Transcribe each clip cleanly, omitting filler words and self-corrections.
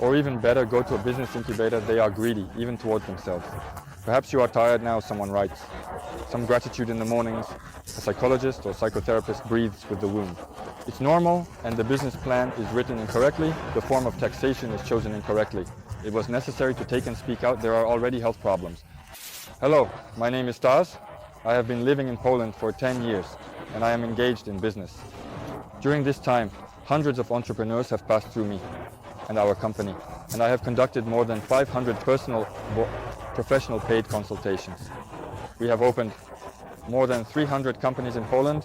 Or even better, go to a business incubator. They are greedy, even towards themselves. Perhaps you are tired now, someone writes. Some gratitude in the mornings. A psychologist or psychotherapist breathes with the wound. It's normal, and the business plan is written incorrectly. The form of taxation is chosen incorrectly. It was necessary to take and speak out. There are already health problems. Hello, my name is Stas. I have been living in Poland for 10 years, and I am engaged in business. During this time, hundreds of entrepreneurs have passed through me and our company, and I have conducted more than 500 professional paid consultations. We have opened more than 300 companies in Poland,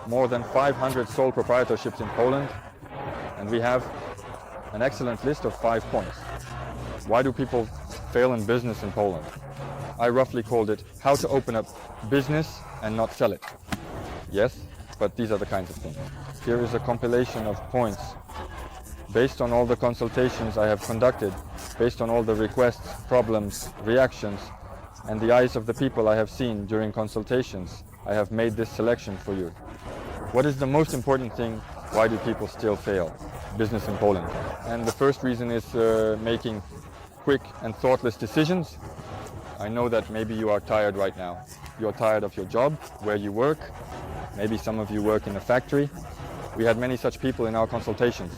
more than 500 sole proprietorships in Poland, and we have an excellent list of 5 points. Why do people fail in business in Poland? I roughly called it how to open up business and not sell it. Yes, but these are the kinds of things. Here is a compilation of points based on all the consultations I have conducted, based on all the requests, problems, reactions, and the eyes of the people I have seen during consultations. I have made this selection for you. What is the most important thing? Why do people still fail business in Poland? And the first reason is making quick and thoughtless decisions. I know that maybe you are tired right now. You're tired of your job, where you work. Maybe some of you work in a factory. We had many such people in our consultations.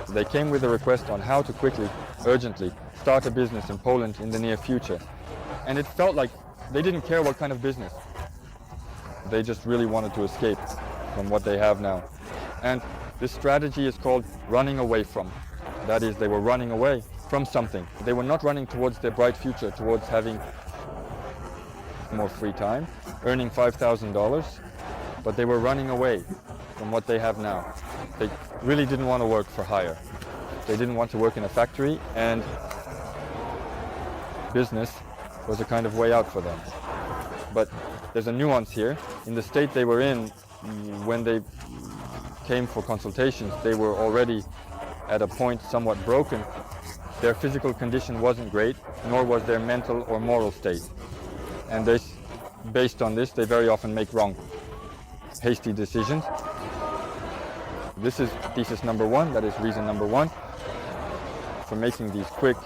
They came with a request on how to quickly, urgently, start a business in Poland in the near future. And it felt like they didn't care what kind of business. They just really wanted to escape from what they have now. And this strategy is called running away from. That is, they were running away from something. They were not running towards their bright future, towards having more free time, earning $5,000, but they were running away from what they have now. They really didn't want to work for hire. They didn't want to work in a factory, and business was a kind of way out for them. But there's a nuance here. In the state they were in, when they came for consultations, they were already at a point somewhat broken. Their physical condition wasn't great, nor was their mental or moral state. And based on this, they very often make wrong, hasty decisions. This is thesis number 1, that is reason number 1 for making these quick,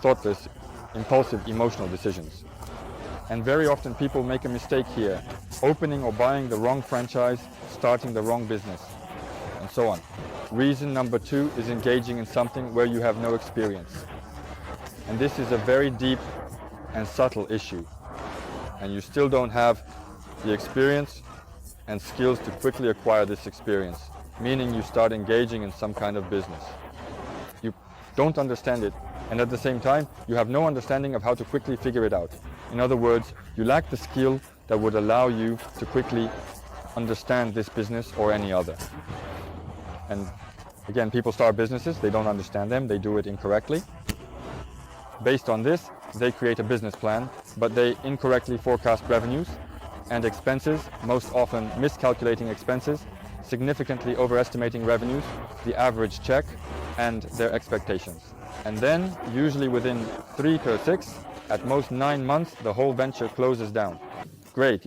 thoughtless, impulsive, emotional decisions. And very often people make a mistake here, opening or buying the wrong franchise, starting the wrong business, and so on. Reason number 2 is engaging in something where you have no experience. And this is a very deep and subtle issue. And you still don't have the experience and skills to quickly acquire this experience, meaning you start engaging in some kind of business. You don't understand it, and at the same time, you have no understanding of how to quickly figure it out. In other words, you lack the skill that would allow you to quickly understand this business or any other. And again, people start businesses, they don't understand them, they do it incorrectly. Based on this, they create a business plan, but they incorrectly forecast revenues and expenses, most often miscalculating expenses, significantly overestimating revenues, the average check, and their expectations. And then, usually within 3 to 6, at most 9 months, the whole venture closes down. Great,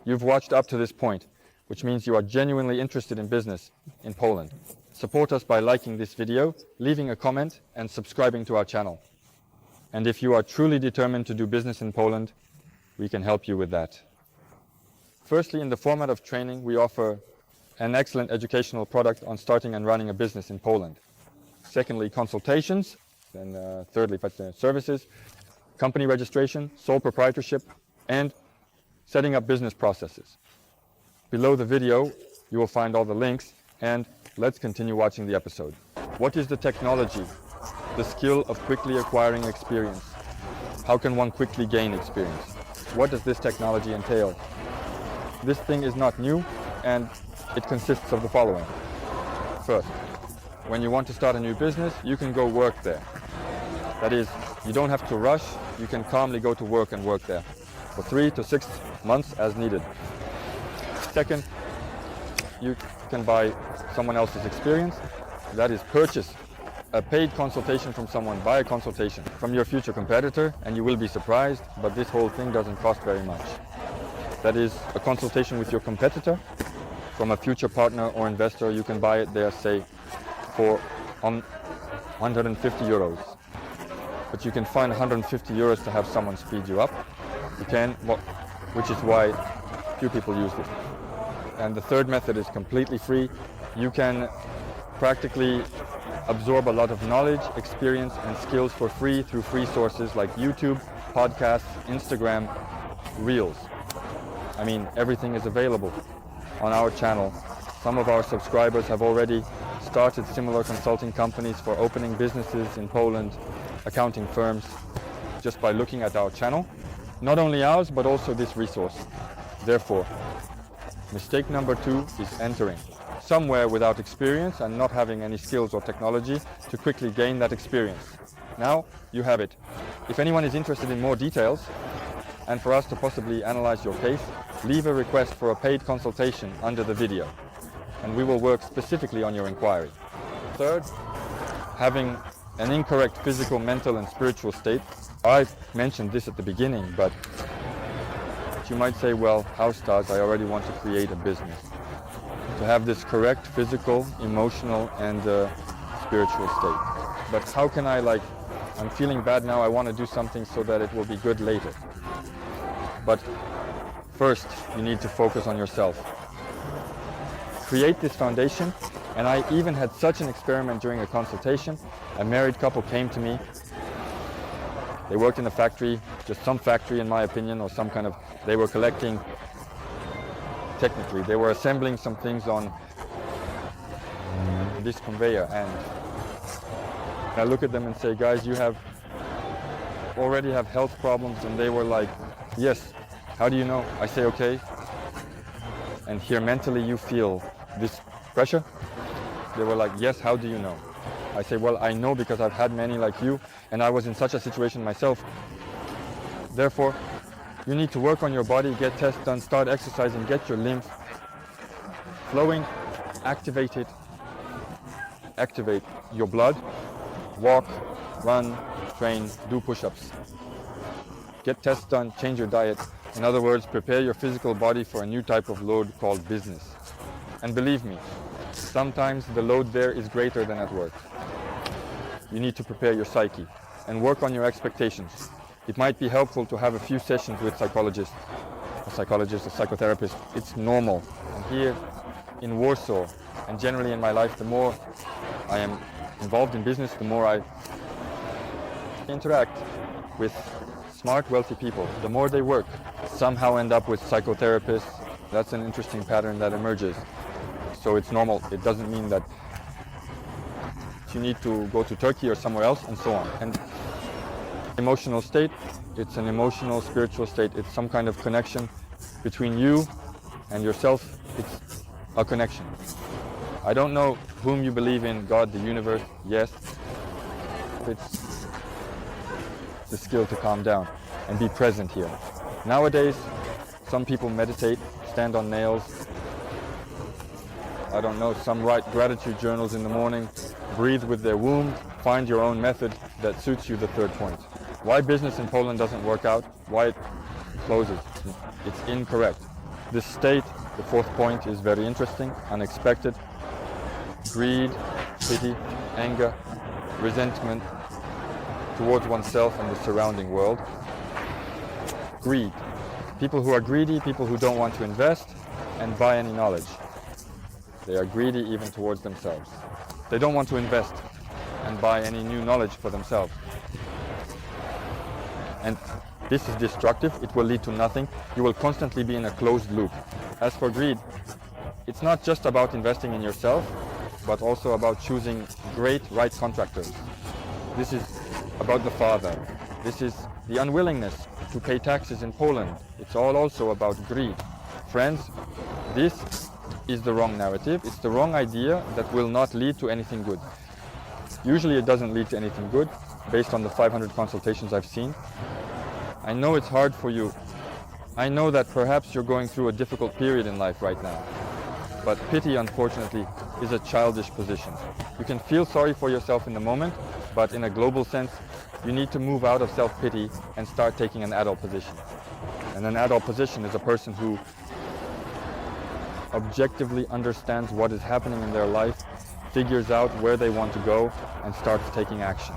you've watched up to this point, which means you are genuinely interested in business in Poland. Support us by liking this video, leaving a comment, and subscribing to our channel. And if you are truly determined to do business in Poland, we can help you with that. Firstly, in the format of training, we offer an excellent educational product on starting and running a business in Poland. Secondly, consultations. And thirdly, services, company registration, sole proprietorship, and setting up business processes. Below the video, you will find all the links, and let's continue watching the episode. What is the technology? The skill of quickly acquiring experience. How can one quickly gain experience? What does this technology entail? This thing is not new, and it consists of the following. First, when you want to start a new business, you can go work there. That is, you don't have to rush, you can calmly go to work and work there for 3 to 6 months as needed. Second, you can buy someone else's experience. That is, purchase a paid consultation from someone, buy a consultation from your future competitor, and you will be surprised, but this whole thing doesn't cost very much. That is, a consultation with your competitor from a future partner or investor. You can buy it there, say, 150 euros. But you can find 150 euros to have someone speed you up. You can, which is why few people use it. And the third method is completely free. You can practically absorb a lot of knowledge, experience, and skills for free through free sources like YouTube, podcasts, Instagram, Reels. I mean, everything is available on our channel. Some of our subscribers have already started similar consulting companies for opening businesses in Poland, accounting firms, just by looking at our channel. Not only ours, but also this resource. Therefore, mistake number 2 is entering somewhere without experience and not having any skills or technology to quickly gain that experience. Now you have it. If anyone is interested in more details and for us to possibly analyze your case, leave a request for a paid consultation under the video and we will work specifically on your inquiry. Third, having an incorrect physical, mental and spiritual state. I mentioned this at the beginning, but you might say, well, house stars, I already want to create a business. To have this correct physical, emotional and spiritual state. But how can I'm feeling bad now, I want to do something so that it will be good later. But first, you need to focus on yourself. Create this foundation, and I even had such an experiment during a consultation. A married couple came to me. They worked in a factory, just some factory in my opinion, or some kind of, they were collecting, technically, they were assembling some things on this conveyor, and I look at them and say, guys, you already have health problems, and they were like, yes, how do you know? I say, okay, and here mentally you feel this pressure? They were like, yes, how do you know? I say, well, I know because I've had many like you, and I was in such a situation myself. Therefore, you need to work on your body, get tests done, start exercising, get your lymph flowing, activate it, activate your blood, walk, run, train, do push-ups. Get tests done, change your diet. In other words, prepare your physical body for a new type of load called business. And believe me, sometimes the load there is greater than at work. You need to prepare your psyche and work on your expectations. It might be helpful to have a few sessions with a psychologist, a psychotherapist. It's normal. And here in Warsaw, and generally in my life, the more I am involved in business, the more I interact with smart, wealthy people. The more they work, somehow end up with psychotherapists. That's an interesting pattern that emerges. So it's normal. It doesn't mean that you need to go to Turkey or somewhere else, and so on. And emotional state, it's an emotional, spiritual state. It's some kind of connection between you and yourself. It's a connection. I don't know whom you believe in, God, the universe, yes. It's the skill to calm down and be present here. Nowadays, some people meditate, stand on nails. I don't know, some write gratitude journals in the morning, breathe with their womb, find your own method that suits you. The third point. Why business in Poland doesn't work out, why it closes. It's incorrect. This state, the fourth point, is very interesting, unexpected. Greed, pity, anger, resentment towards oneself and the surrounding world. Greed. People who are greedy, people who don't want to invest and buy any knowledge. They are greedy even towards themselves. They don't want to invest and buy any new knowledge for themselves. And this is destructive. It will lead to nothing. You will constantly be in a closed loop. As for greed, it's not just about investing in yourself, but also about choosing great right contractors. This is about the father. This is the unwillingness to pay taxes in Poland. It's all also about greed. Friends, this is the wrong narrative. It's the wrong idea that will not lead to anything good. Usually it doesn't lead to anything good, based on the 500 consultations I've seen. I know it's hard for you. I know that perhaps you're going through a difficult period in life right now. But pity, unfortunately, is a childish position. You can feel sorry for yourself in the moment, but in a global sense, you need to move out of self-pity and start taking an adult position. And an adult position is a person who objectively understands what is happening in their life figures out where they want to go and starts taking action.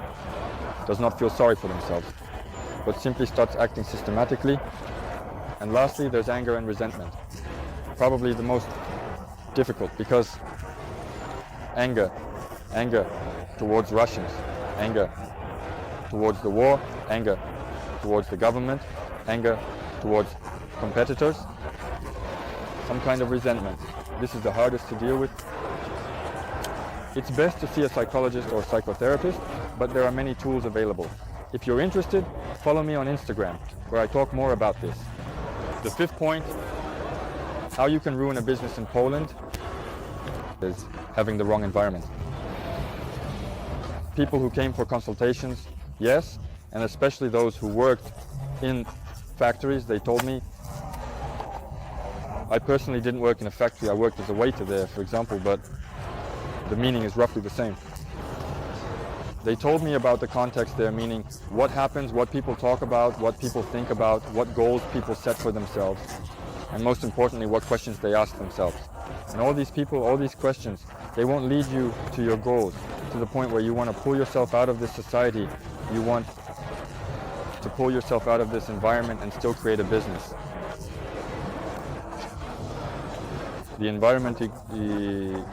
Does not feel sorry for themselves, but simply starts acting systematically. And lastly, there's anger and resentment. Probably the most difficult, because anger towards Russians, anger towards the war, anger towards the government, anger towards competitors, some kind of resentment. This is the hardest to deal with. It's best to see a psychologist or psychotherapist, but there are many tools available. If you're interested, follow me on Instagram, where I talk more about this. The fifth point, how you can ruin a business in Poland, is having the wrong environment. People who came for consultations, yes, and especially those who worked in factories, they told me. I personally didn't work in a factory, I worked as a waiter there, for example, but the meaning is roughly the same. They told me about the context there, meaning what happens, what people talk about, what people think about, what goals people set for themselves, and most importantly, what questions they ask themselves. And all these people, all these questions, they won't lead you to your goals, to the point where you want to pull yourself out of this society, you want to pull yourself out of this environment and still create a business. The environment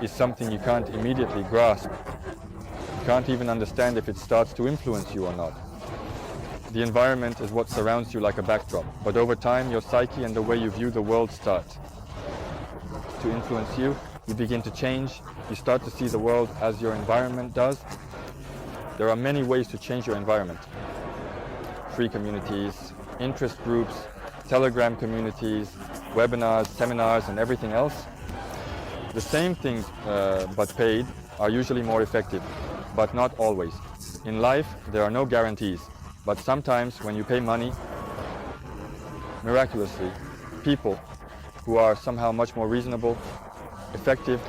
is something you can't immediately grasp. You can't even understand if it starts to influence you or not. The environment is what surrounds you like a backdrop, but over time your psyche and the way you view the world start to influence you. You begin to change, you start to see the world as your environment does. There are many ways to change your environment. Free communities, interest groups, Telegram communities, webinars, seminars, and everything else. The same things, but paid, are usually more effective, but not always. In life, there are no guarantees, but sometimes when you pay money, miraculously, people who are somehow much more reasonable, effective,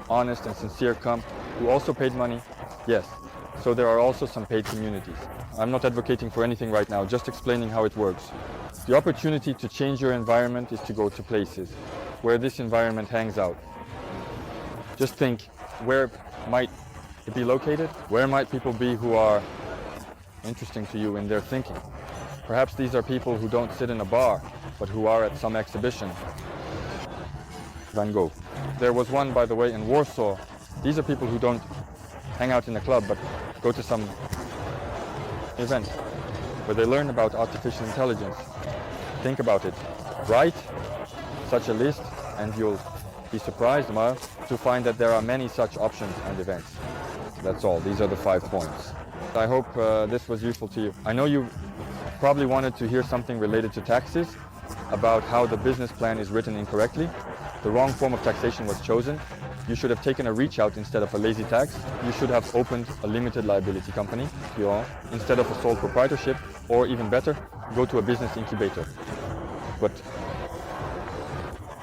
honest, and sincere come, who also paid money, yes. So there are also some paid communities. I'm not advocating for anything right now, just explaining how it works. The opportunity to change your environment is to go to places where this environment hangs out. Just think, where might it be located? Where might people be who are interesting to you in their thinking? Perhaps these are people who don't sit in a bar, but who are at some exhibition. Van Gogh. There was one, by the way, in Warsaw. These are people who don't hang out in a club, but go to some event where they learn about artificial intelligence. Think about it. Write such a list and you'll be surprised to find that there are many such options and events. That's all. These are the 5 points. I hope this was useful to you. I know you probably wanted to hear something related to taxes, about how the business plan is written incorrectly. The wrong form of taxation was chosen. You should have taken a reach out instead of a lazy tax. You should have opened a limited liability company, instead of a sole proprietorship, or even better, go to a business incubator. But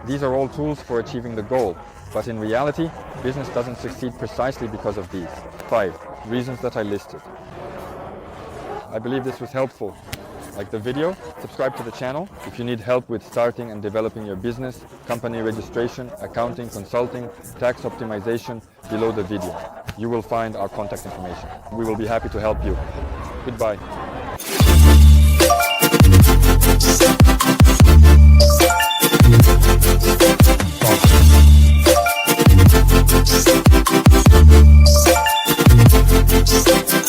these are all tools for achieving the goal. But in reality, business doesn't succeed precisely because of these 5 reasons that I listed. I believe this was helpful. Like the video, subscribe to the channel. If you need help with starting and developing your business, company registration, accounting, consulting, tax optimization, below the video, you will find our contact information. We will be happy to help you. Goodbye. Just